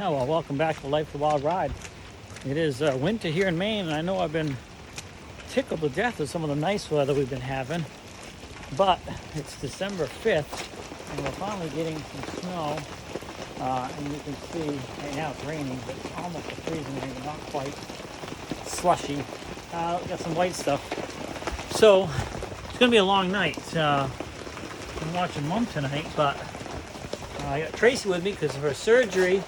Oh, well, welcome back to Life of the Wild Ride. It is winter here in Maine, and I know I've been tickled to death with some of the nice weather we've been having, but it's December 5th, and we're finally getting some snow, and you can see right now it's raining, but it's almost a freezing rain, but not quite slushy. Got some white stuff. So, it's going to be a long night. I'm watching Mom tonight, but I got Tracy with me because of her surgery.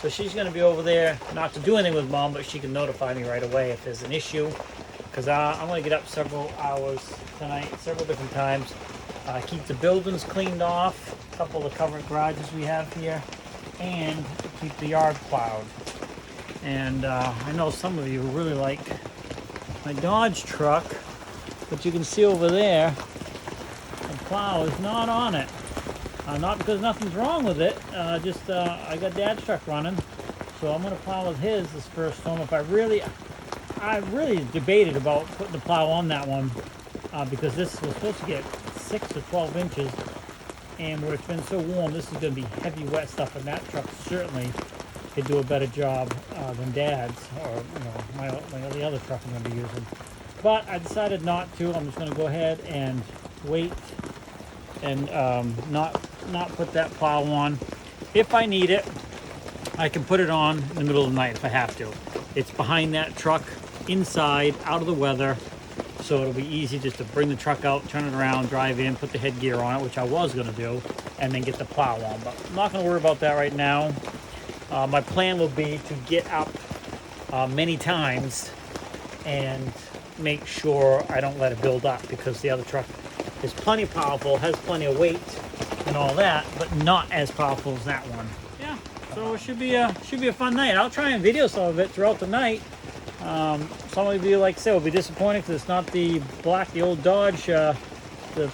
So she's going to be over there, not to do anything with Mom, but she can notify me right away if there's an issue. Because I'm going to get up several hours tonight, several different times. Keep the buildings cleaned off, a couple of the covered garages we have here, and keep the yard plowed. And I know some of you really like my Dodge truck, but you can see over there, the plow is not on it. Not because nothing's wrong with it, I got Dad's truck running, so I'm going to plow with his this first storm. I really debated about putting the plow on that one because this was supposed to get 6 to 12 inches, and where it's been so warm, this is going to be heavy wet stuff, and that truck certainly could do a better job than Dad's, or the other truck I'm going to be using. But I decided not to. I'm just going to go ahead and wait and not put that plow on. If I need it, I can put it on in the middle of the night if I have to. It's behind that truck, inside, out of the weather, so it'll be easy just to bring the truck out, turn it around, drive in, put the headgear on it, which I was going to do, and then get the plow on. But I'm not going to worry about that right now. My plan will be to get up many times and make sure I don't let it build up, because the other truck is plenty powerful, has plenty of weight and all that, but not as powerful as that one. Yeah, so it should be a fun night. I'll try and video some of it throughout the night. Some of you, like I said, will be disappointed because it's not the old Dodge, the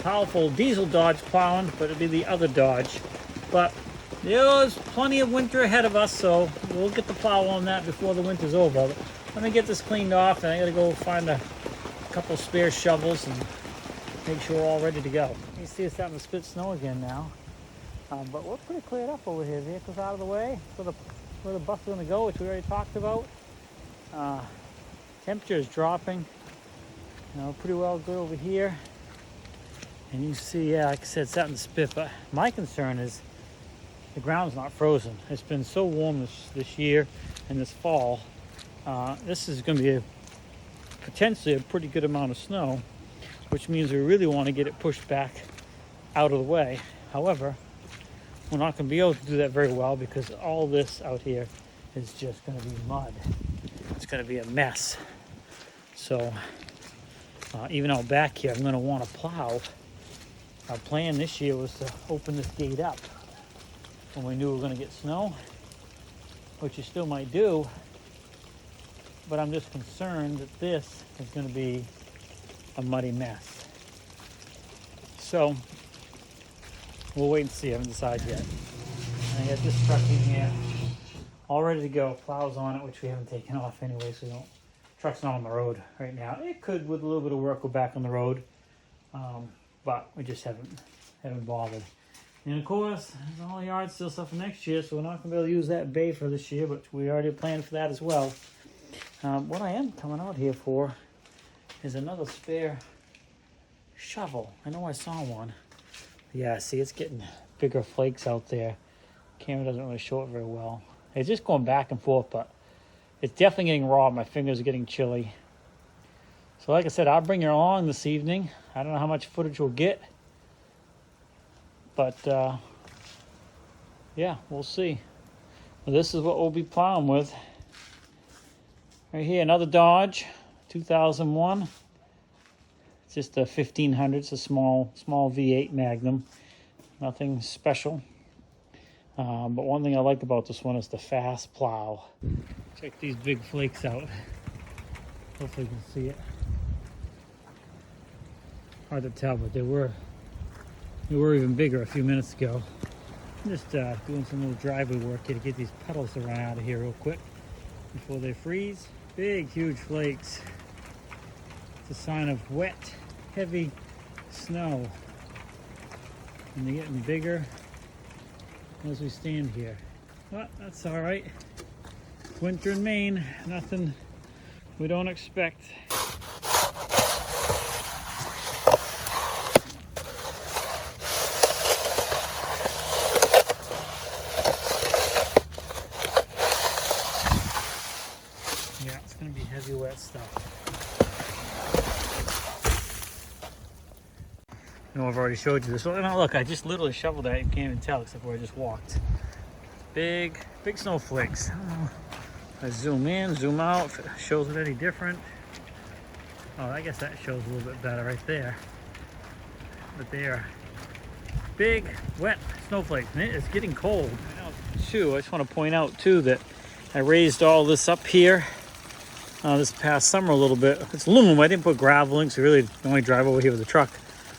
powerful diesel Dodge plowing, but it'll be the other Dodge. But there's plenty of winter ahead of us, so we'll get the plow on that before the winter's over. Let me get this cleaned off, and I gotta go find a couple spare shovels and make sure we're all ready to go. You see it's starting to spit snow again now. But we're pretty cleared up over here. Vehicles out of the way for where the bus is going to go, which we already talked about. Temperature is dropping. Pretty well good over here. And you see, yeah, like I said, it's starting to spit. But my concern is the ground's not frozen. It's been so warm this year and this fall. This is going to be potentially a pretty good amount of snow, which means we really want to get it pushed back out of the way. However, we're not going to be able to do that very well because all this out here is just going to be mud. It's going to be a mess. So even out back here, I'm going to want to plow. Our plan this year was to open this gate up when we knew we were going to get snow, which you still might do. But I'm just concerned that this is going to be a muddy mess. So we'll wait and see. I haven't decided yet. And I got this truck in here all ready to go. Plows on it, which we haven't taken off anyway, so truck's not on the road right now. It could, with a little bit of work, go back on the road, but we just haven't bothered. And of course, there's all the yard sale stuff for next year, so we're not going to be able to use that bay for this year, but we already planned for that as well. What I am coming out here for is another spare shovel. I know I saw one. Yeah, see, it's getting bigger flakes out there. Camera doesn't really show it very well. It's just going back and forth, but it's definitely getting raw. My fingers are getting chilly. So like I said, I'll bring it along this evening. I don't know how much footage we'll get, but yeah, we'll see. Well, this is what we'll be plowing with. Right here, another Dodge, 2001. It's just a 1500. It's a small V8 Magnum. Nothing special. But one thing I like about this one is the fast plow. Check these big flakes out. Hopefully you can see it. Hard to tell, but they were even bigger a few minutes ago. I'm just doing some little driveway work here to get these pedals to run out of here real quick before they freeze. Big, huge flakes. It's a sign of wet, heavy snow. And they're getting bigger as we stand here. But that's all right. Winter in Maine, nothing we don't expect. Yeah, it's gonna be heavy, wet stuff. No, I've already showed you this. Well, now look, I just literally shoveled that. You can't even tell except where I just walked. Big snowflakes. I don't know. I zoom in, zoom out, if it shows it any different. Oh, I guess that shows a little bit better right there. But they are big, wet snowflakes. And it is getting cold. Too, I just want to point out too that I raised all this up here this past summer a little bit. It's loom. I didn't put gravel in, so really only drive over here with a truck.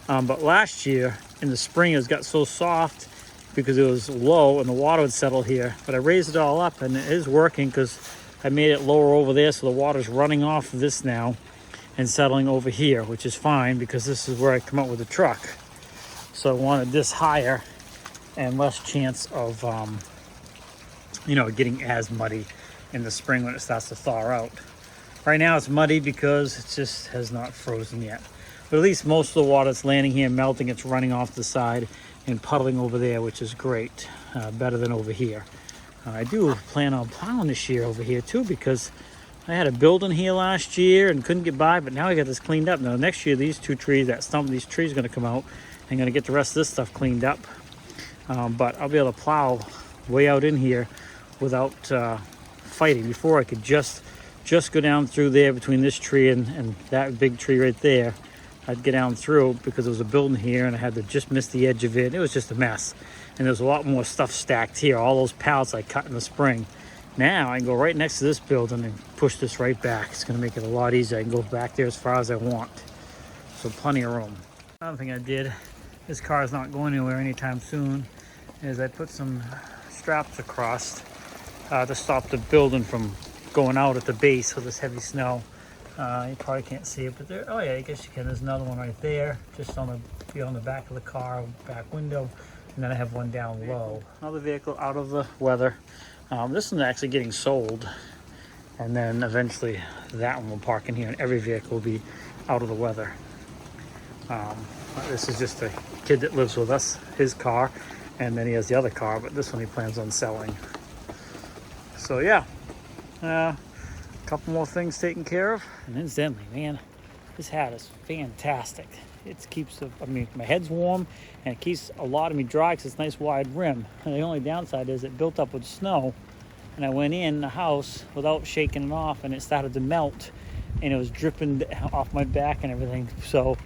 But last year in the spring, it got so soft because it was low and the water would settle here. But I raised it all up and it is working because I made it lower over there, so the water's running off of this now and settling over here, which is fine because this is where I come out with the truck. So I wanted this higher and less chance of, getting as muddy in the spring when it starts to thaw out. Right now it's muddy because it just has not frozen yet. But at least most of the water that's landing here, melting, it's running off the side and puddling over there, which is great, better than over here. I do plan on plowing this year over here too because I had a building here last year and couldn't get by, but now I got this cleaned up. Now next year, these two trees, that stump of these trees are gonna come out. I'm gonna get the rest of this stuff cleaned up. But I'll be able to plow way out in here without fighting. Before I could just go down through there between this tree and that big tree right there. I'd get down through because there was a building here and I had to just miss the edge of it. It was just a mess. And there's a lot more stuff stacked here. All those pallets I cut in the spring. Now I can go right next to this building and push this right back. It's gonna make it a lot easier. I can go back there as far as I want. So plenty of room. Another thing I did, this car is not going anywhere anytime soon, is I put some straps across to stop the building from going out at the base with this heavy snow. You probably can't see it, but there, oh yeah, I guess you can. There's another one right there, just on the back of the car, back window, and then I have one down low. Another vehicle out of the weather. This one's actually getting sold, and then eventually that one will park in here, and every vehicle will be out of the weather. This is just a kid that lives with us, his car, and then he has the other car, but this one he plans on selling. So yeah. Couple more things taken care of. And incidentally, man, this hat is fantastic. It keeps my head's warm and it keeps a lot of me dry because it's a nice wide rim. And the only downside is it built up with snow and I went in the house without shaking it off and it started to melt and it was dripping off my back and everything. So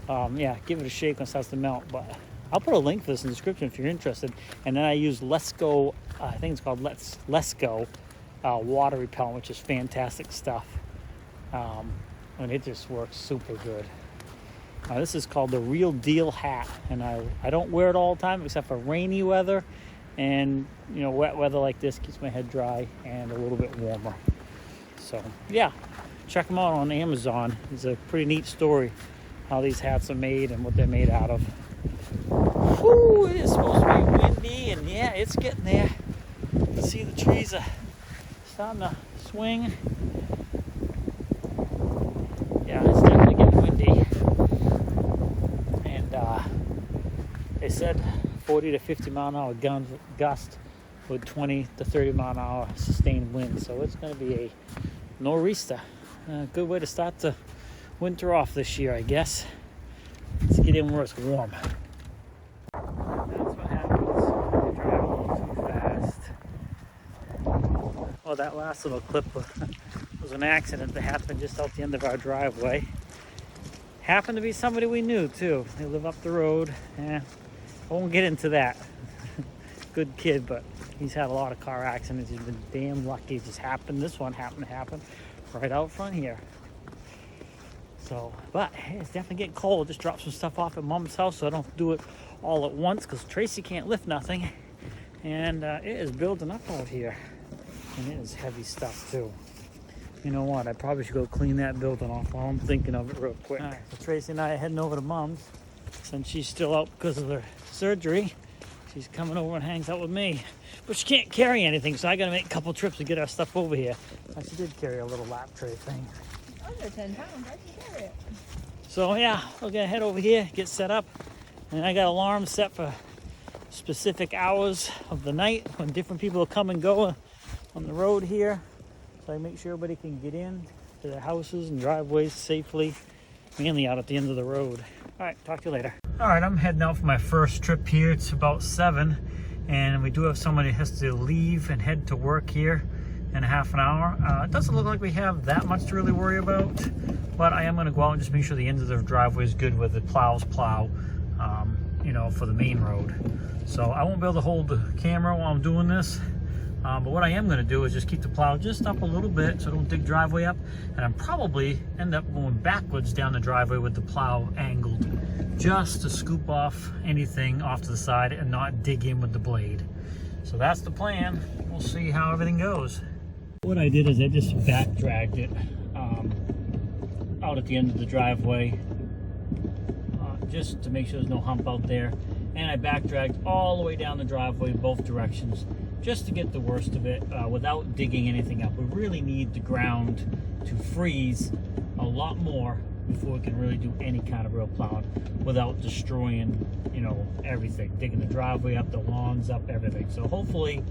yeah, give it a shake when it starts to melt. But I'll put a link for this in the description if you're interested. And then I use Lesco, I think it's called Lesco water repellent, which is fantastic stuff. And it just works super good. This is called the Real Deal hat, and I don't wear it all the time except for rainy weather, and wet weather like this keeps my head dry and a little bit warmer. So yeah, check them out on Amazon. It's a pretty neat story how these hats are made and what they're made out of. Whew, it is supposed to be windy, and yeah, it's getting there. You can see the trees are starting to swing. Yeah, it's definitely getting windy. And they said 40 to 50 mile an hour gust with 20 to 30 mile an hour sustained wind. So it's going to be a nor'easter. Good way to start the winter off this year, I guess. Let's get in where it's warm. That's what happens when you drive a little too fast. Oh, that last little clip was an accident that happened just out the end of our driveway. Happened to be somebody we knew too. They live up the road. I won't get into that. Good kid, but he's had a lot of car accidents. He's been damn lucky. It just happened. This one happened to happen right out front here. So, but hey, it's definitely getting cold. Just dropped some stuff off at Mom's house so I don't do it all at once because Tracy can't lift nothing. And it is building up out here. And it is heavy stuff too. You know what? I probably should go clean that building off while I'm thinking of it real quick. All right, so Tracy and I are heading over to Mom's since she's still out because of her surgery. She's coming over and hangs out with me. But she can't carry anything, so I gotta make a couple trips to get our stuff over here. She did carry a little lap tray thing. Under 10 pounds, I can carry it. So yeah, we're gonna head over here, get set up. And I got alarms set for specific hours of the night when different people come and go on the road here. So I make sure everybody can get in to their houses and driveways safely, mainly out at the end of the road. All right, talk to you later. All right, I'm heading out for my first trip here. It's about 7, and we do have somebody who has to leave and head to work here in a half an hour. It doesn't look like we have that much to really worry about, but I am gonna go out and just make sure the end of the driveway is good with the plow, you know, for the main road. So I won't be able to hold the camera while I'm doing this. But what I am going to do is just keep the plow just up a little bit so I don't dig driveway up. And I'm probably end up going backwards down the driveway with the plow angled just to scoop off anything off to the side and not dig in with the blade. So that's the plan. We'll see how everything goes. What I did is I just back dragged it out at the end of the driveway just to make sure there's no hump out there. And I back dragged all the way down the driveway both directions, just to get the worst of it without digging anything up. We really need the ground to freeze a lot more before we can really do any kind of real plowing without destroying, you know, everything, digging the driveway up, the lawns up, everything. So hopefully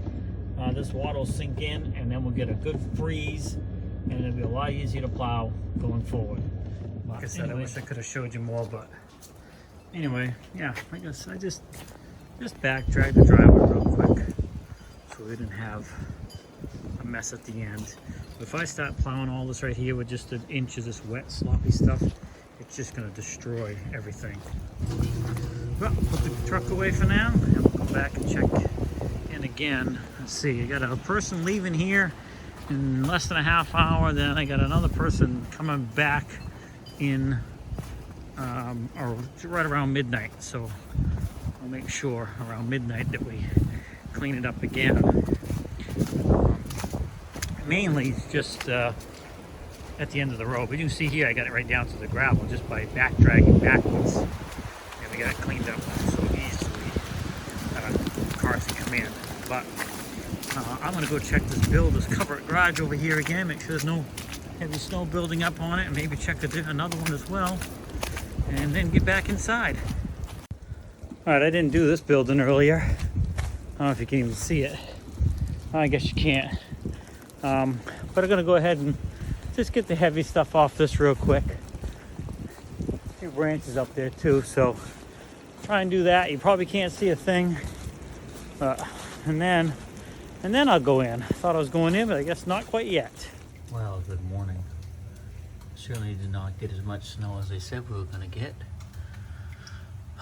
this water will sink in and then we'll get a good freeze and it'll be a lot easier to plow going forward. Like I said, I wish I could have showed you more, but anyway, yeah, I guess I just back dragged the driveway real quick so we didn't have a mess at the end. If I start plowing all this right here with just an inch of this wet, sloppy stuff, it's just going to destroy everything. Well, put the truck away for now, and we'll come back and check in again. Let's see, I got a person leaving here in less than a half hour, then I got another person coming back in or right around midnight. So I'll make sure around midnight that we clean it up again. Mainly just at the end of the road. But you can see here I got it right down to the gravel just by back dragging backwards. And we got it cleaned up so easily. Cars can come in. But I'm gonna go check this builder's covered garage over here again, make sure there's no heavy snow building up on it, and maybe check another one as well, and then get back inside. All right, I didn't do this building earlier. I don't know if you can even see it. I guess you can't. But I'm gonna go ahead and just get the heavy stuff off this real quick. A few branches up there too, so try and do that. You probably can't see a thing. And then I'll go in. I thought I was going in, but I guess not quite yet. Well, good morning. Certainly did not get as much snow as they said we were going to get.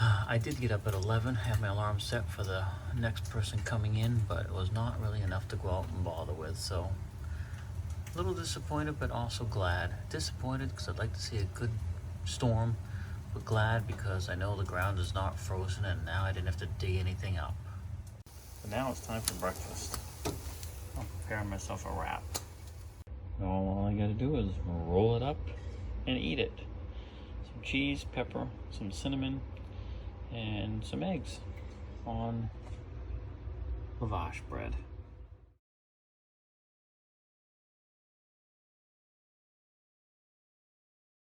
I did get up at 11, have my alarm set for the next person coming in, but it was not really enough to go out and bother with, so a little disappointed, but also glad. Disappointed because I'd like to see a good storm, but glad because I know the ground is not frozen and now I didn't have to dig anything up. But now it's time for breakfast. I'm preparing myself a wrap. All I gotta do is roll it up and eat it. Some cheese, pepper, some cinnamon, and some eggs on lavash bread.